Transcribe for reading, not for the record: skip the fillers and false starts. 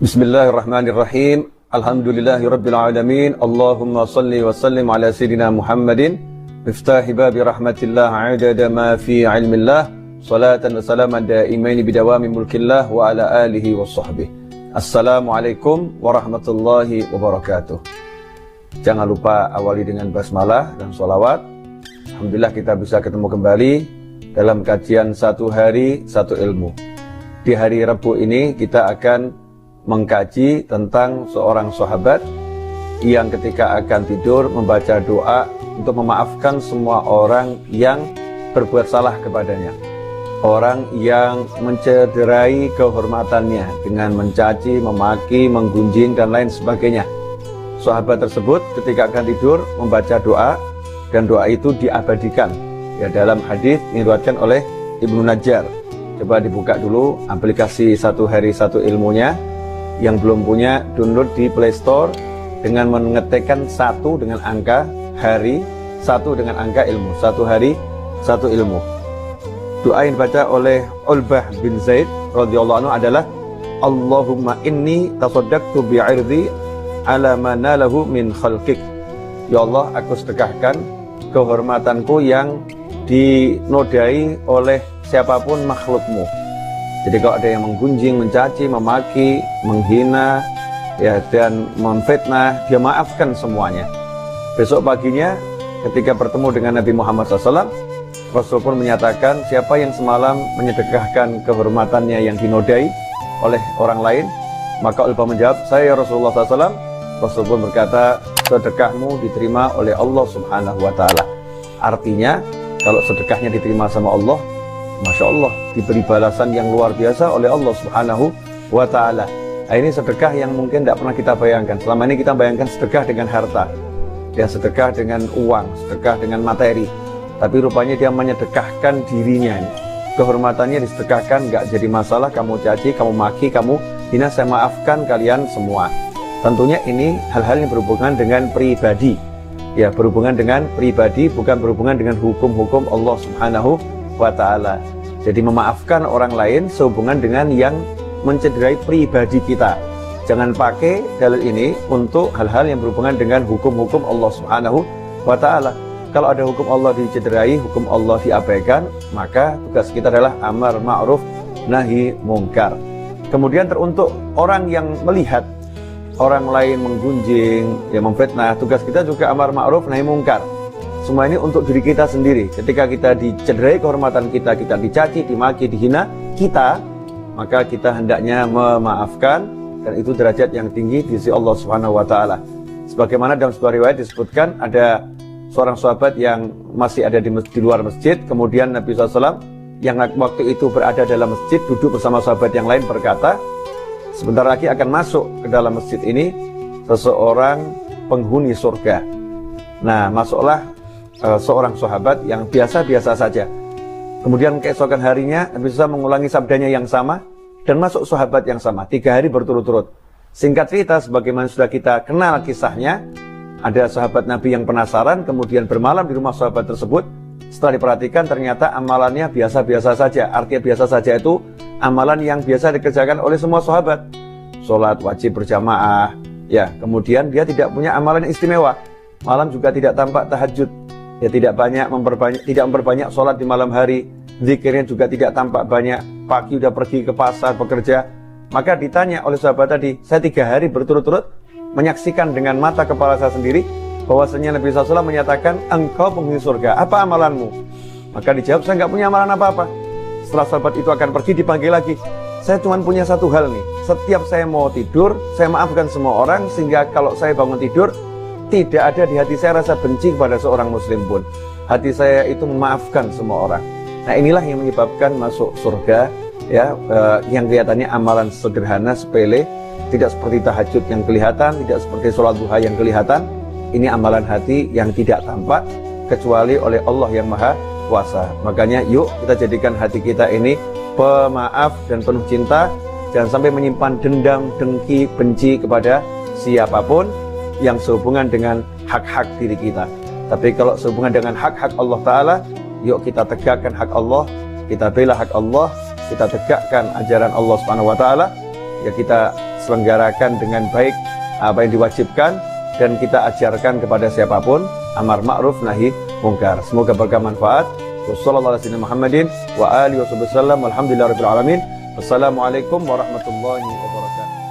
Bismillahirrahmanirrahim. Alhamdulillahirabbil alamin. Allahumma shalli wa sallim ala sayidina Muhammadin miftahi babi rahmatillah adada ma fi ilmillah salatan wa salaman daimaini bidawami mulkillah wa ala alihi wa sahbihi. Assalamualaikum warahmatullahi wabarakatuh. Jangan lupa awali dengan basmalah dan sholawat. Alhamdulillah kita bisa ketemu kembali dalam kajian satu hari satu ilmu. Di hari Rabu ini kita akan mengkaji tentang seorang sahabat yang ketika akan tidur membaca doa untuk memaafkan semua orang yang berbuat salah kepadanya, orang yang mencederai kehormatannya dengan mencaci, memaki, menggunjing dan lain sebagainya. Sahabat tersebut ketika akan tidur membaca doa dan doa itu diabadikan ya dalam hadis yang diriwayatkan oleh Ibnu Najjar. Coba dibuka dulu aplikasi satu hari satu ilmunya. Yang belum punya, download di Play Store dengan mengetikkan satu dengan angka hari, satu dengan angka ilmu, satu hari satu ilmu. Doa yang dibaca oleh Ulbah bin Zaid radhiyallahu anhu adalah Allahumma inni tasaddaqtu bi'irdi ala ma nalahu min khalqik. Ya Allah, aku sedekahkan kehormatanku yang dinodai oleh siapapun makhlukmu. Jadi kalau ada yang menggunjing, mencaci, memaki, menghina ya dan memfitnah, dia maafkan semuanya. Besok paginya ketika bertemu dengan Nabi Muhammad SAW, Rasul pun menyatakan siapa yang semalam menyedekahkan kehormatannya yang dinodai oleh orang lain, maka Ulbah menjawab, saya ya Rasulullah SAW. Rasul pun berkata, sedekahmu diterima oleh Allah Subhanahu wa Ta'ala. Artinya kalau sedekahnya diterima sama Allah, Masya Allah, diberi balasan yang luar biasa oleh Allah Subhanahu wa Ta'ala. Nah, ini sedekah yang mungkin tidak pernah kita bayangkan. Selama ini kita bayangkan sedekah dengan harta, ya sedekah dengan uang, sedekah dengan materi. Tapi rupanya dia menyedekahkan dirinya. Kehormatannya disedekahkan, nggak jadi masalah. Kamu caci, kamu maki, kamu hina, saya maafkan kalian semua. Tentunya ini hal-hal yang berhubungan dengan pribadi. Ya, berhubungan dengan pribadi, bukan berhubungan dengan hukum-hukum Allah Subhanahu wa Ta'ala. Jadi memaafkan orang lain sehubungan dengan yang mencederai pribadi kita. Jangan pakai dalil ini untuk hal-hal yang berhubungan dengan hukum-hukum Allah Subhanahu wa Ta'ala. Kalau ada hukum Allah dicederai, hukum Allah diabaikan, maka tugas kita adalah amar ma'ruf nahi mungkar. Kemudian teruntuk orang yang melihat orang lain menggunjing, yang memfitnah, tugas kita juga amar ma'ruf nahi mungkar. Semua ini untuk diri kita sendiri. Ketika kita dicederai kehormatan kita, kita dicaci, dimaki, dihina kita, maka kita hendaknya memaafkan, dan itu derajat yang tinggi di sisi Allah Subhanahu wa Ta'ala. Sebagaimana dalam sebuah riwayat disebutkan ada seorang sahabat yang masih ada di luar masjid, kemudian Nabi SAW yang waktu itu berada dalam masjid duduk bersama sahabat yang lain berkata, sebentar lagi akan masuk ke dalam masjid ini seseorang penghuni surga. Nah, masuklah seorang sahabat yang biasa-biasa saja. Kemudian keesokan harinya Nabi SAW mengulangi sabdanya yang sama dan masuk sahabat yang sama 3 hari berturut-turut. Singkat cerita, sebagaimana sudah kita kenal kisahnya, ada sahabat Nabi yang penasaran kemudian bermalam di rumah sahabat tersebut. Setelah diperhatikan ternyata amalannya biasa-biasa saja. Artinya biasa saja itu amalan yang biasa dikerjakan oleh semua sahabat. Sholat wajib berjamaah, ya. Kemudian dia tidak punya amalan yang istimewa. Malam juga tidak tampak tahajud. Ya, tidak memperbanyak sholat di malam hari, zikirnya juga tidak tampak banyak, pagi udah pergi ke pasar bekerja. Maka ditanya oleh sahabat tadi, saya 3 hari berturut-turut menyaksikan dengan mata kepala saya sendiri bahwasanya Nabi SAW menyatakan engkau penghuni surga, apa amalanmu? Maka dijawab, saya nggak punya amalan apa-apa. Setelah sahabat itu akan pergi, dipanggil lagi, saya cuma punya satu hal nih, setiap saya mau tidur saya maafkan semua orang, sehingga kalau saya bangun tidur tidak ada di hati saya rasa benci kepada seorang muslim pun. Hati saya itu memaafkan semua orang. Nah, inilah yang menyebabkan masuk surga, ya, yang kelihatannya amalan sederhana, sepele, tidak seperti tahajud yang kelihatan, tidak seperti sholat duha yang kelihatan. Ini amalan hati yang tidak tampak kecuali oleh Allah yang Maha Kuasa. Makanya yuk kita jadikan hati kita ini pemaaf dan penuh cinta. Jangan sampai menyimpan dendam, dengki, benci kepada siapapun yang sehubungan dengan hak-hak diri kita. Tapi kalau sehubungan dengan hak-hak Allah Ta'ala, yuk kita tegakkan hak Allah, kita bela hak Allah, kita tegakkan ajaran Allah Subhanahu wa Ta'ala, ya kita selenggarakan dengan baik apa yang diwajibkan dan kita ajarkan kepada siapapun, amar ma'ruf nahi mungkar. Semoga bermanfaat. Wassalamualaikum warahmatullahi wabarakatuh. Wassalamualaikum warahmatullahi wabarakatuh.